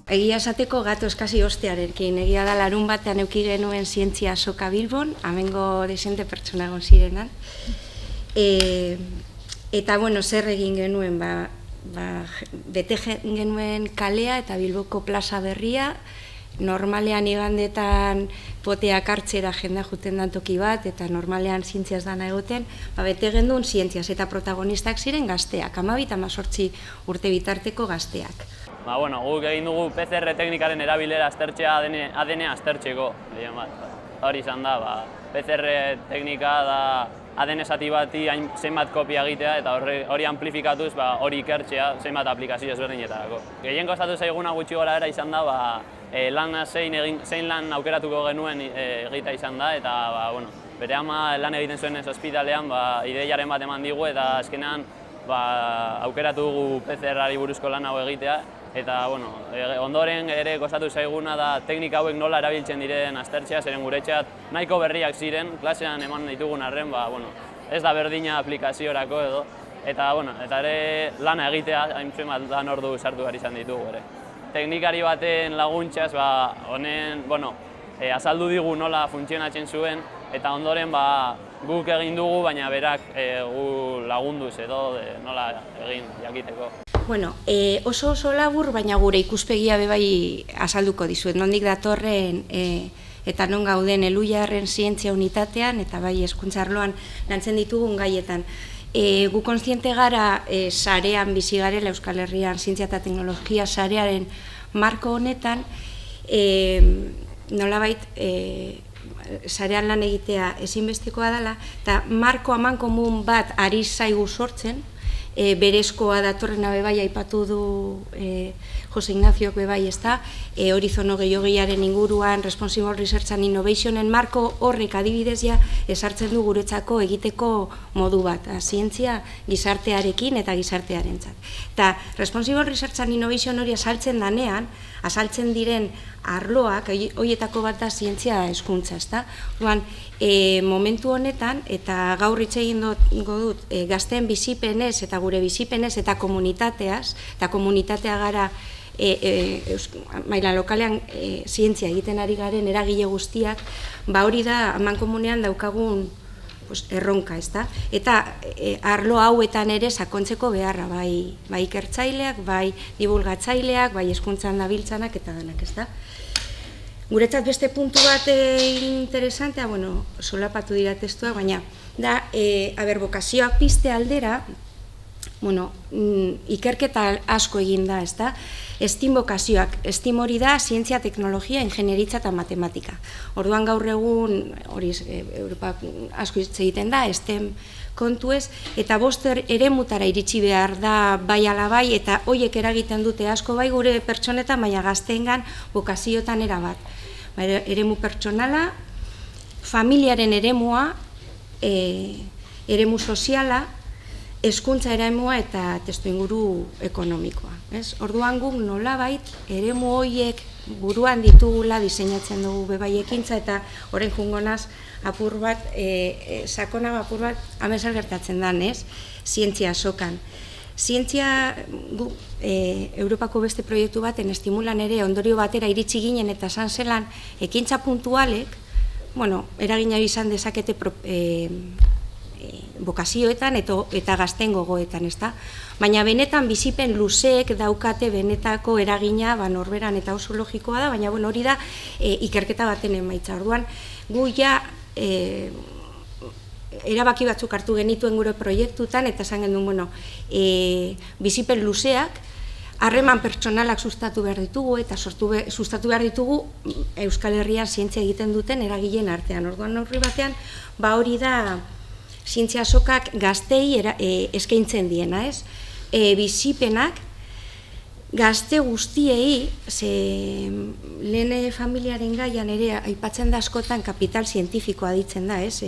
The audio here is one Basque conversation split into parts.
Egia esateko gato eskasi ostearekin, egia da larun batean euki genuen zientzia azoka Bilbon, amengo desente pertsona egon zirenan. Eta, bueno, zer egin genuen, bete genuen kalea eta Bilboko plaza berria, normalean igandetan poteak hartzera jendea juten dan toki bat, eta normalean zientziaz dana egoten, bete genduen zientziaz, eta protagonistak ziren gazteak, 12-18 urte bitarteko gazteak. Guk egin dugu PCR teknikaren erabilera aztertzea ADN aztertzeko. Hori izan da, PCR teknika da ADN zati bati zenbat kopia egitea eta hori amplifikatuz hori ikertzea zenbat aplikazio ezberdinetarako. Gehien kostatu zaiguna gutxi gorabehera izan da, lana zein lan aukeratuko genuen egitea izan da, eta bere ama lan egiten zuen ospitalean ideiaren bat eman digu eta azkenean aukeratu dugu PCR-ari buruzko lan hau egitea. Eta ondoren ere kostatu zaiguna da teknika hauek nola erabiltzen diren aztertzea, zeren guretzat nahiko berriak ziren, klasean eman ditugun arren, ez da berdina aplikaziorako edo. Eta ere lana egitea, haintzen bat lan ordu sartu behar izan ditugu ere. Teknikari baten laguntzaz, honen azaldu digu nola funtzionatzen zuen, eta ondoren guk egin dugu, baina berak gu lagunduz edo nola egin jakiteko. Oso labur, baina gure ikuspegia bebai azalduko dizuet. Nondik datorren eta non gauden Elujarren zientzia unitatean eta bai hezkuntza arloan lantzen ditugun gaietan. Gu kontziente gara sarean bizi garela Euskal Herrian zientzia eta teknologia sarearen marko honetan, nolabait sarean lan egitea ezinbestekoa dela, eta marko amankomun bat ari zaigu sortzen, berezkoa datorrena bebai aipatu du Jose Ignaziok bebai, Horizono gehiageiaren inguruan, Responsible Research and Innovationen marko horrek adibidez esartzen du guretzako egiteko modu bat, zientzia gizartearekin eta gizartearentzat. Eta Responsible Research and Innovation hori azaltzen danean, azaltzen diren arloak, horietako bat da zientzia hezkuntza, ezta? Momentu honetan, eta gaur hitz egingo dut, gazteen bizipenez eta gure bizipenez eta komunitateaz, eta komunitatea gara maila lokalean zientzia egiten ari garen eragile guztiak, hori da amankomunean daukagun erronka, ezta? Eta arlo hauetan ere sakontzeko beharra, bai ikertzaileak, bai divulgatzaileak, bai hezkuntzan dabiltzanak eta denak, ezta? Guretzat beste puntu bat interesantea, solapatu dira testuak, baina da, bokazioak pizte aldera, ikerketa asko egin da, ezta? STEAM bokazioak, STEAM hori da zientzia, teknologia, ingenieritza eta matematika. Orduan gaur egun, hori Europa asko hitz egiten da, STEM kontuez, eta bost eremutara iritsi behar da bai ala bai, eta horiek eragiten dute asko bai gure pertsonetan, baina gazteengan bokaziotan erabat. Eremu pertsonala, familiaren eremua, eremu soziala, hezkuntza eremua eta testuinguru ekonomikoa. Orduan guk nolabait eremu horiek buruan ditugula diseinatzen dugu bebai ekintza eta orain jungonaz apur bat, sakonago apur bat, amezal gertatzen dan, zientzia azokan. Zientzia, Europako beste proiektu baten estimulan ere ondorio batera iritsi ginen eta esan zelan ekintza puntualek, eragina izan dezakete bokazioetan eta gazten gogoetan, ezta? Baina benetan bizipen luzeek daukate benetako eragina norberan eta oso logikoa da, baina hori da ikerketa baten emaitza. Orduan, gu erabaki batzuk hartu genituen gure proiektutan eta esan genuen, bizipen luzeak, harreman pertsonalak sustatu behar ditugu eta sustatu behar ditugu Euskal Herrian zientzia egiten duten eragileen artean. Orduan, horri batean, hori da zientzia azokak gaztei eskaintzen diena, ez? Bizipenak gazte guztiei, lehen familiaren gaian ere aipatzen da askotan kapital zientifikoa ditzen da, ez?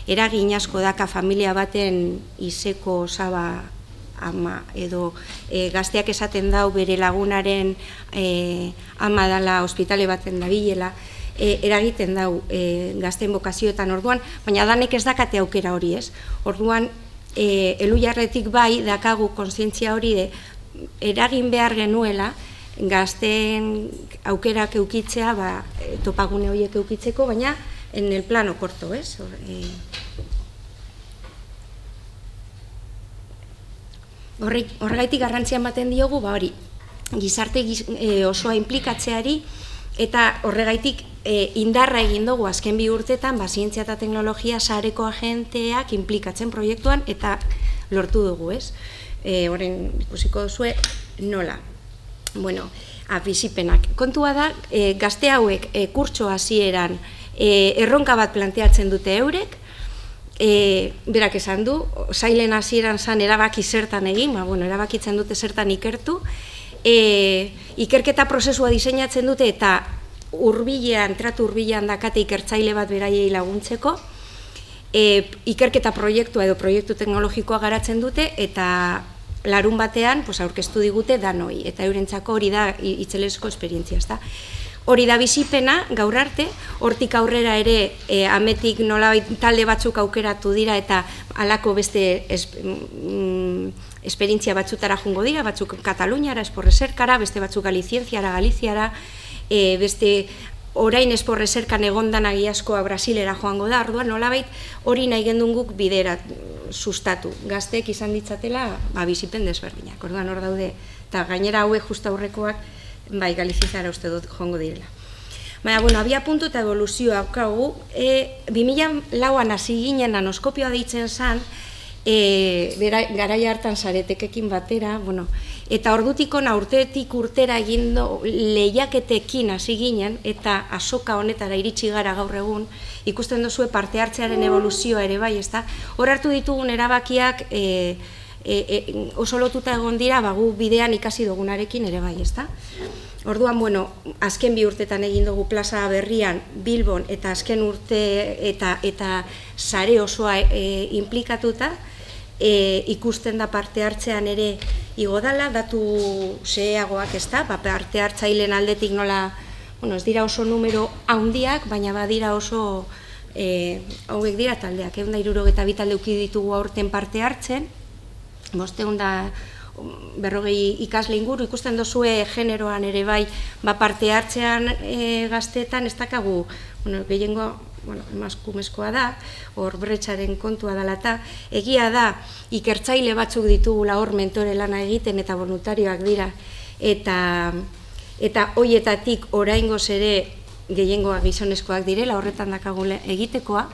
Eragin asko daka familia baten izeko osaba ama edo gazteak esaten dau bere lagunaren ama dala ospitale baten dabilela, eragiten dau gazten bokazioetan orduan, baina danek ez dakate aukera hori, ez? Orduan, Elujarretik bai dakagu kontzientzia hori eragin behar genuela gazteen aukerak eukitzea, topagune horiek eukitzeko, baina en el plano corto, ez? Horregaitik garrantzia ematen diogu, hori, gizarte osoa inplikatzeari, eta horregaitik indarra egin dugu azken 2 urtetan, zientzia eta teknologia sareko agenteak inplikatzen proiektuan, eta lortu dugu, ez? Horren ikusiko duzue, nola. Bueno, bizipenak. Kontua da, gazte hauek kurtso hasieran erronka bat planteatzen dute eurek, berak esan du, sailen hasieran zan erabaki zertan egin, erabakitzen dute zertan ikertu, ikerketa prozesua diseinatzen dute eta tratu hurbilean dakate ikertzaile bat beraiei laguntzeko, ikerketa proiektua edo proiektu teknologikoa garatzen dute eta larun batean aurkeztu digute danoi, eta eurentzako hori da itzelezko esperientzia, ezta? Hori da bizipena, gaur arte, hortik aurrera ere ametik nolabait talde batzuk aukeratu dira eta halako beste esperientzia batzutara jungo dira, batzuk Kataluniara, esporreserkara, beste batzuk Galiziara, beste orain esporreserkan egondan agiaskoa Brasilera joango da, orduan nolabait hori nahi gendun guk bidera sustatu, gazteek izan ditzatela bizipen desberdinak, orduan hor daude, eta gainera hauek justa aurrekoak Galiziara uste dut joango direla. Baina, abia puntu eta evoluzioa haukagu, 2004an hasi ginen anoskopioa deitzen zen, garai hartan saretekekin batera, eta ordutik ona urtetik urtera egindo lehiaketekin hasi ginen, eta azoka honetara iritsi gara gaur egun, ikusten duzue parte hartzearen evoluzioa ere bai, ezta? Hor hartu ditugun erabakiak oso lotuta egon dira, gu bidean ikasi dugunarekin ere bai, ezta? Orduan, azken 2 urtetan egin dugu plaza berrian Bilbon eta azken urte eta sare osoa inplikatuta, ikusten da parte hartzean ere igo dala, datu xeheagoak, ezta? Parte hartzaileen aldetik nola, ez dira oso numero handiak, baina badira oso, hauek dira taldeak, 162 talde eduki ditugu aurten parte hartzen, 540 ikasle inguru, ikusten dozue generoan ere bai, parte hartzean gazteetan ez dakagu, gehiengo emakumezkoa da, hor bretxaren kontua dela eta egia da ikertzaile batzuk ditugula hor mentore lana egiten eta voluntarioak dira, eta hoietatik oraingoz ere gehiengoak gizonezkoak direla, horretan dakagu egitekoa,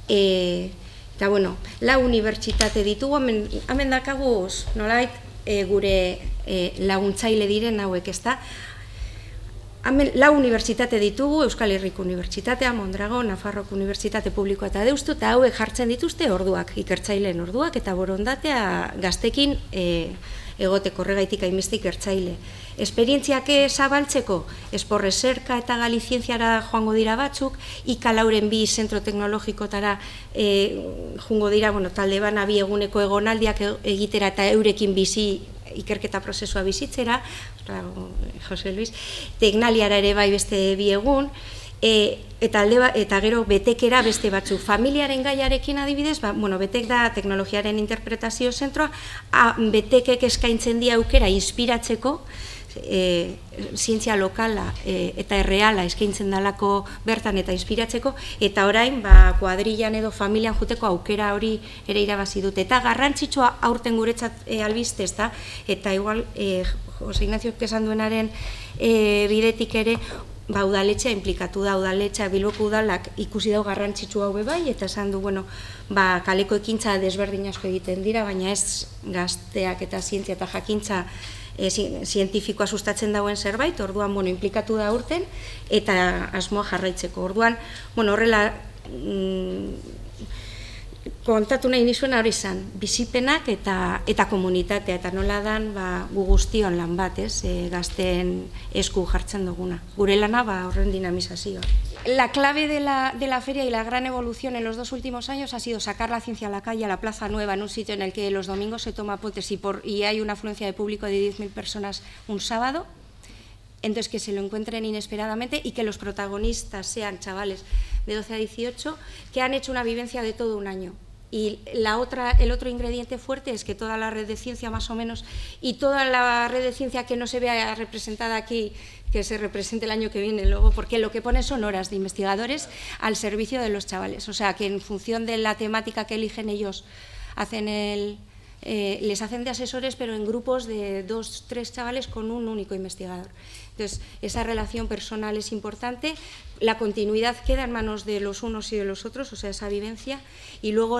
eta 4 unibertsitate ditugu, hemen dakagu nolait gure laguntzaile diren hauek, ezta? 4 unibertsitate ditugu, Euskal Herriko Unibertsitatea, Mondragon, Nafarroko Unibertsitate Publikoa eta Deustu, eta hauek jartzen dituzte orduak, ikertzaileen orduak, eta borondatea gaztekin egoteko horregaitik hainbeste ikertzaile. Esperientziak zabaltzeko, esporreserka eta Galiziara joango dira batzuk, ikalauren 2 zentro teknologikotara joango dira, talde bana 2 eguneko egonaldiak egitera eta eurekin bizi ikerketa prozesua bizitzera, Jose Luis, Teknaliara ere bai beste 2 egun, eta gero betekera beste batzuk. Familiaren gaiarekin adibidez, betek da teknologiaren interpretazio zentroa, betekek eskaintzen di aukera inspiratzeko, zientzia lokala eta erreala eskaintzen dalako bertan eta inspiratzeko, eta orain kuadrillan edo familian juteko aukera hori ere irabazi dute. Eta garrantzitsua aurten guretzat albiste, ezta? Eta igual, Jose Ignacio esan duenaren bidetik ere, udaletxea implikatu da, udaletxea Bilboko udalak ikusi dau garrantzitsu hau bai, eta esan du, kaleko ekintza desberdin asko egiten dira, baina ez gazteak eta zientzia eta jakintza zientifikoa sustatzen dauen zerbait, orduan implikatu da urten, eta asmoa jarraitzeko. Orduan, horrela kontatu nahi nizuen hori izan, bizipenak eta komunitatea, eta nola dan gu guztion lan bat, gazteen esku jartzen duguna. Gure lana horren dinamizazioa. La clave de la feria y la gran evolución en los 2 últimos años ha sido sacar la ciencia a la calle, a la Plaza Nueva, en un sitio en el que los domingos se toma potes y hay una afluencia de público de 10.000 personas un sábado, entonces que se lo encuentren inesperadamente y que los protagonistas sean chavales de 12 a 18 que han hecho una vivencia de todo un año. Y el otro ingrediente fuerte es que toda la red de ciencia más o menos, y toda la red de ciencia que no se vea representada aquí, que se represente el año que viene luego, porque lo que pone son horas de investigadores al servicio de los chavales. O sea, que en función de la temática que eligen ellos, les hacen de asesores, pero en grupos de 2 o 3 chavales con un único investigador. Entonces, esa relación personal es importante, la continuidad queda en manos de los unos y de los otros, o sea, esa vivencia, y luego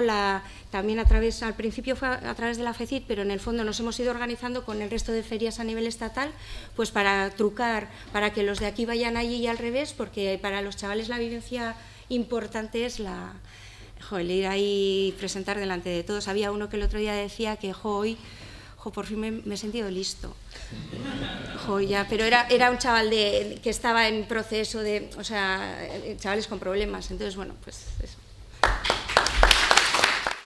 también al principio fue a través de la FECIT, pero en el fondo nos hemos ido organizando con el resto de ferias a nivel estatal, pues para trucar, para que los de aquí vayan allí y al revés, porque para los chavales la vivencia importante es el ir ahí y presentar delante de todos. Había uno que el otro día decía que hoy por fin me he sentido listo. Pero era un chaval que estaba en proceso o sea, chavales con problemas. Entonces, bueno, pues eso.